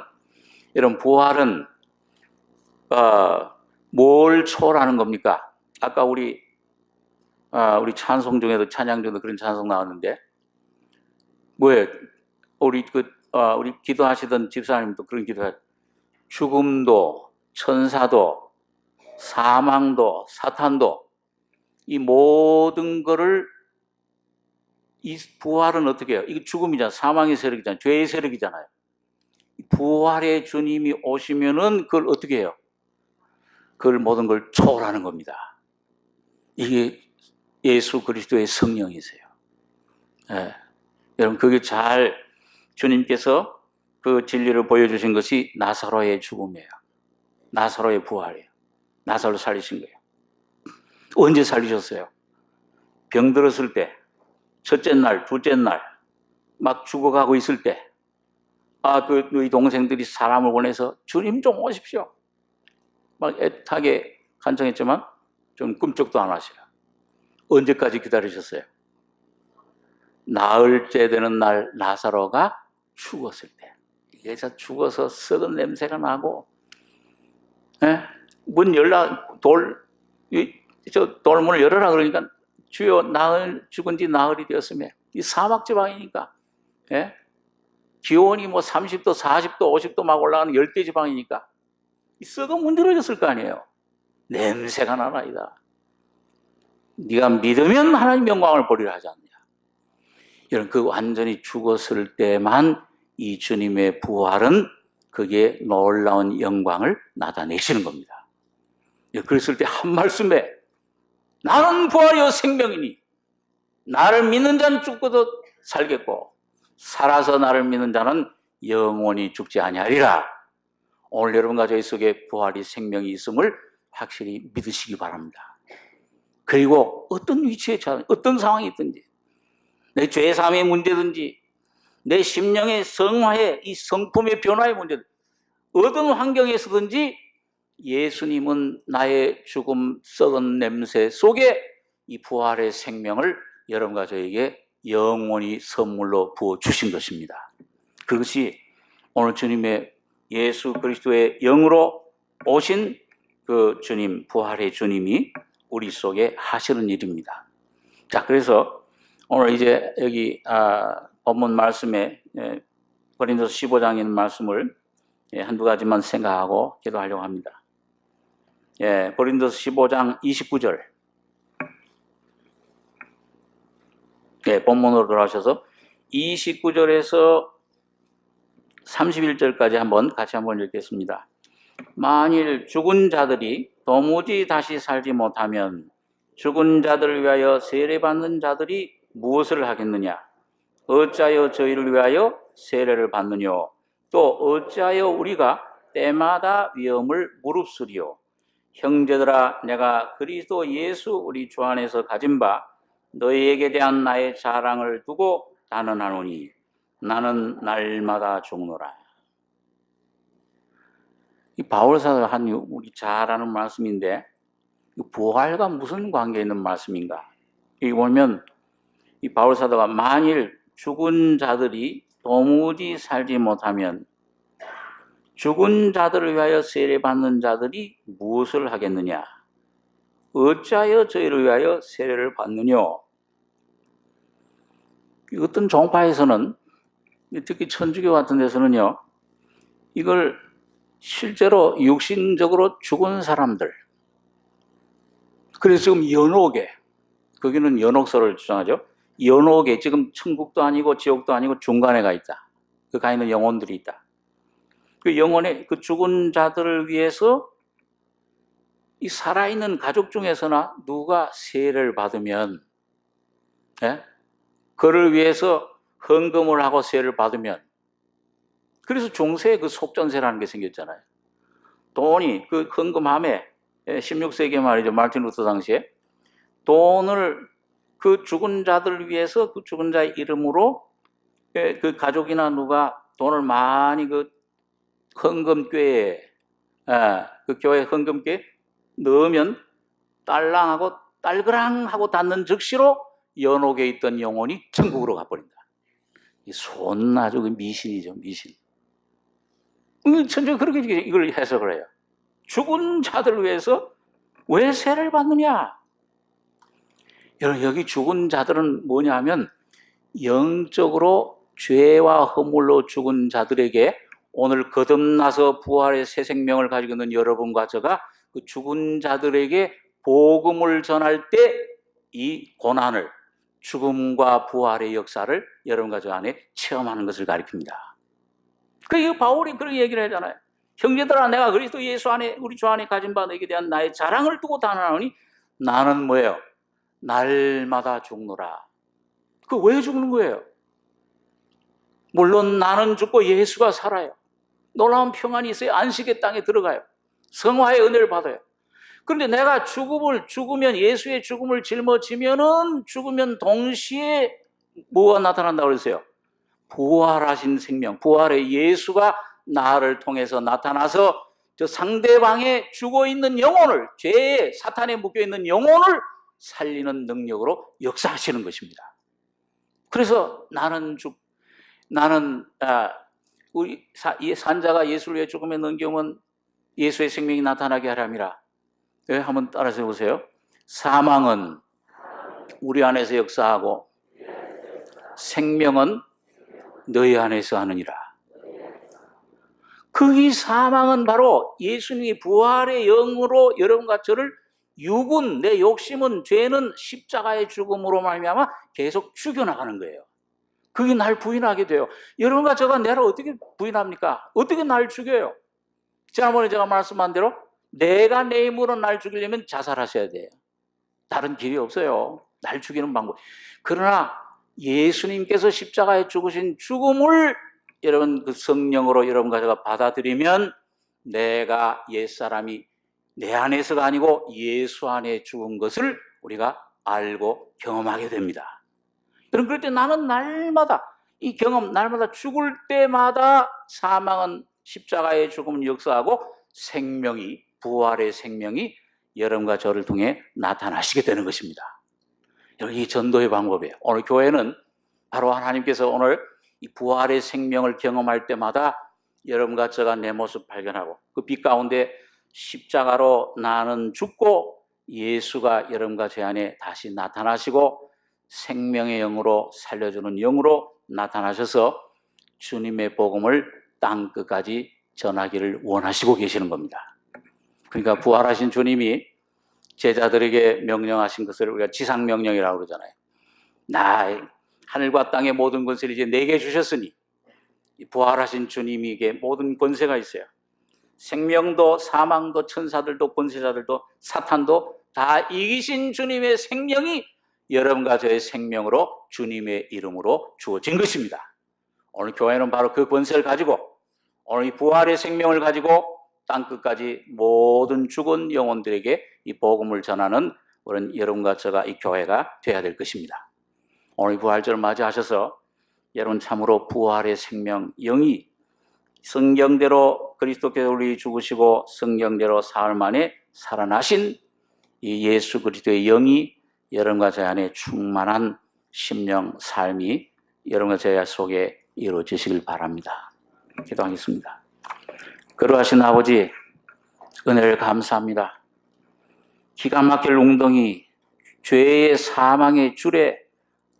뭘 초월하는 겁니까? 아까 우리 찬송 중에도, 찬양 중에도 그런 찬송 나왔는데, 뭐예요? 우리 기도하시던 집사님도 그런 기도하셨어요. 죽음도, 천사도, 사망도, 사탄도, 이 모든 거를, 이 부활은 어떻게 해요? 이거 죽음이잖아. 사망의 세력이잖아요. 죄의 세력이잖아요. 부활의 주님이 오시면은 그걸 어떻게 해요? 그걸 모든 걸 초월하는 겁니다. 이게 예수 그리스도의 성령이세요. 예. 여러분, 그게 잘 주님께서 그 진리를 보여주신 것이 나사로의 죽음이에요. 나사로의 부활이에요. 나사로 살리신 거예요. 언제 살리셨어요? 병들었을 때, 첫째 날, 둘째 날, 막 죽어가고 있을 때, 너희 동생들이 사람을 보내서 주님 좀 오십시오. 막 애타게 간청했지만 좀 꿈쩍도 안 하셔요. 언제까지 기다리셨어요? 나흘째 되는 날 나사로가 죽었을 때. 얘가 죽어서 썩은 냄새가 나고, 문 돌문을 열어라 그러니까 주여 죽은 지 나흘이 되었으며, 이 사막 지방이니까, 기온이 30도, 40도, 50도 막 올라가는 열대 지방이니까 이 썩은 문 열어졌을 거 아니에요. 냄새가 나나이다. 네가 믿으면 하나님 영광을 보리라 하지 않냐. 여러분, 그 완전히 죽었을 때만 이 주님의 부활은 그게 놀라운 영광을 나타내시는 겁니다. 그랬을 때 한 말씀에 나는 부활이요 생명이니 나를 믿는 자는 죽고도 살겠고 살아서 나를 믿는 자는 영원히 죽지 아니하리라. 오늘 여러분과 저희 속에 부활이 생명이 있음을 확실히 믿으시기 바랍니다. 그리고 어떤 위치에 어떤 상황이 있든지, 내 죄사함의 문제든지, 내 심령의 성화의 이 성품의 변화의 문제든지, 어떤 환경에서든지 예수님은 나의 죽음 썩은 냄새 속에 이 부활의 생명을 여러분과 저에게 영원히 선물로 부어주신 것입니다. 그것이 오늘 주님의 예수 그리스도의 영으로 오신 그 주님, 부활의 주님이 우리 속에 하시는 일입니다. 자, 그래서 오늘 이제 여기 본문 말씀에 고린도서 15장에 있는 말씀을 한두 가지만 생각하고 기도하려고 합니다. 고린도서 15장 29절. 본문으로 돌아오셔서 29절에서 31절까지 같이 한번 읽겠습니다. 만일 죽은 자들이 도무지 다시 살지 못하면 죽은 자들을 위하여 세례받는 자들이 무엇을 하겠느냐? 어찌하여 저희를 위하여 세례를 받느뇨? 또 어찌하여 우리가 때마다 위험을 무릅쓰리요? 형제들아, 내가 그리스도 예수 우리 주 안에서 가진 바 너희에게 대한 나의 자랑을 두고 단언하노니 나는 날마다 죽노라. 이 바울사도가 한 우리 잘 아는 말씀인데 부활과 무슨 관계 있는 말씀인가? 여기 보면 이 바울사도가 만일 죽은 자들이 도무지 살지 못하면 죽은 자들을 위하여 세례받는 자들이 무엇을 하겠느냐? 어찌하여 저희를 위하여 세례를 받느냐? 어떤 종파에서는, 특히 천주교 같은 데서는요, 이걸 실제로 육신적으로 죽은 사람들, 그래서 지금 연옥에, 거기는 연옥설을 주장하죠. 연옥에 지금 천국도 아니고 지옥도 아니고 중간에 가 있다. 그 가 있는 영혼들이 있다. 그 영혼의 그 죽은 자들을 위해서 이 살아있는 가족 중에서나 누가 세례를 받으면, 그를 위해서 헌금을 하고 세례를 받으면, 그래서 중세에 그 속전세라는 게 생겼잖아요. 돈이 그 헌금함에 16세기 말이죠. 마르틴 루터 당시에 돈을 그 죽은 자들 위해서 그 죽은 자의 이름으로 그 가족이나 누가 돈을 많이 그 헌금교회에 그 교회 헌금교회에 넣으면 딸랑하고 딸그랑하고 닿는 즉시로 연옥에 있던 영혼이 천국으로 가버린다. 이 손 아주 그 미신이죠, 미신. 천주가 그렇게 이걸 해석을 해요. 죽은 자들을 위해서 왜 세를 받느냐? 여러분, 여기 죽은 자들은 뭐냐 하면 영적으로 죄와 허물로 죽은 자들에게 오늘 거듭나서 부활의 새 생명을 가지고 있는 여러분과 저가 그 죽은 자들에게 복음을 전할 때 이 고난을, 죽음과 부활의 역사를 여러분과 저 안에 체험하는 것을 가리킵니다. 그 바울이 그런 얘기를 하잖아요. 형제들아, 내가 그리스도 예수 안에 우리 주 안에 가진 바 너에게 대한 나의 자랑을 두고 단언하노니 나는 뭐예요? 날마다 죽노라. 그 왜 죽는 거예요? 물론 나는 죽고 예수가 살아요. 놀라운 평안이 있어요. 안식의 땅에 들어가요. 성화의 은혜를 받아요. 그런데 내가 죽으면 예수의 죽음을 짊어지면은 죽으면 동시에 뭐가 나타난다고 그랬어요? 부활하신 생명, 부활의 예수가 나를 통해서 나타나서 저 상대방의 죽어있는 영혼을, 죄에 사탄에 묶여있는 영혼을 살리는 능력으로 역사하시는 것입니다. 그래서 우리 산자가 예수를 위해 죽음에 넘겨오면 예수의 생명이 나타나게 하람이라. 네, 한번 따라서 해보세요. 사망은 우리 안에서 역사하고 생명은 너희 안에서 하느니라. 그 이 사망은 바로 예수님이 부활의 영으로 여러분과 저를 육은, 내 욕심은, 죄는 십자가의 죽음으로 말미암아 계속 죽여나가는 거예요. 그게 날 부인하게 돼요. 여러분과 저가 나를 어떻게 부인합니까? 어떻게 날 죽여요? 지난번에 제가 말씀한 대로 내가 내 힘으로 날 죽이려면 자살하셔야 돼요. 다른 길이 없어요. 날 죽이는 방법. 그러나 예수님께서 십자가에 죽으신 죽음을 여러분 그 성령으로 여러분과 제가 받아들이면 내가 옛사람이 내 안에서가 아니고 예수 안에 죽은 것을 우리가 알고 경험하게 됩니다. 여러분, 그럴 때 나는 날마다 이 경험, 날마다 죽을 때마다 사망은 십자가의 죽음을 역사하고 생명이, 부활의 생명이 여러분과 저를 통해 나타나시게 되는 것입니다. 여러분, 이 전도의 방법이에요. 오늘 교회는 바로 하나님께서 오늘 이 부활의 생명을 경험할 때마다 여러분과 저가 내 모습 발견하고 그 빛 가운데 십자가로 나는 죽고 예수가 여러분과 제 안에 다시 나타나시고 생명의 영으로 살려주는 영으로 나타나셔서 주님의 복음을 땅끝까지 전하기를 원하시고 계시는 겁니다. 그러니까 부활하신 주님이 제자들에게 명령하신 것을 우리가 지상명령이라고 그러잖아요. 하늘과 땅의 모든 권세를 이제 내게 주셨으니 부활하신 주님에게 모든 권세가 있어요. 생명도 사망도 천사들도 권세자들도 사탄도 다 이기신 주님의 생명이 여러분과 저의 생명으로 주님의 이름으로 주어진 것입니다. 오늘 교회는 바로 그 권세를 가지고 오늘 이 부활의 생명을 가지고 땅끝까지 모든 죽은 영혼들에게 이 복음을 전하는 우리 여러분과 저가 이 교회가 되어야 될 것입니다. 오늘 부활절을 맞이하셔서 여러분 참으로 부활의 생명 영이 성경대로 그리스도께서 우리 죽으시고 성경대로 사흘 만에 살아나신 이 예수 그리스도의 영이 여러분과 제 안에 충만한 심령 삶이 여러분과 제 속에 이루어지시길 바랍니다. 기도하겠습니다. 그러하신 아버지 은혜를 감사합니다. 기가 막힐 웅덩이 죄의 사망의 줄에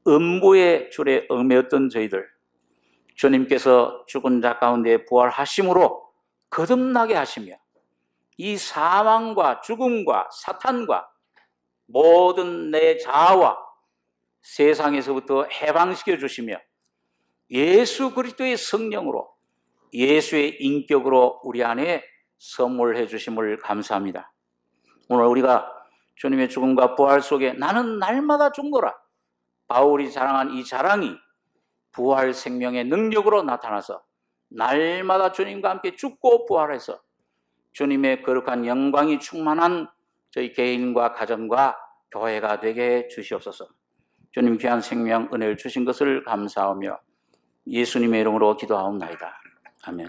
음부의 줄에 얽매였던 저희들 주님께서 죽은 자 가운데 부활하심으로 거듭나게 하시며 이 사망과 죽음과 사탄과 모든 내 자아와 세상에서부터 해방시켜 주시며 예수 그리스도의 성령으로 예수의 인격으로 우리 안에 선물해 주심을 감사합니다. 오늘 우리가 주님의 죽음과 부활 속에 나는 날마다 죽노라 바울이 자랑한 이 자랑이 부활 생명의 능력으로 나타나서 날마다 주님과 함께 죽고 부활해서 주님의 거룩한 영광이 충만한 저희 개인과 가정과 교회가 되게 해 주시옵소서. 주님 귀한 생명 은혜를 주신 것을 감사하며 예수님의 이름으로 기도하옵나이다. 아멘.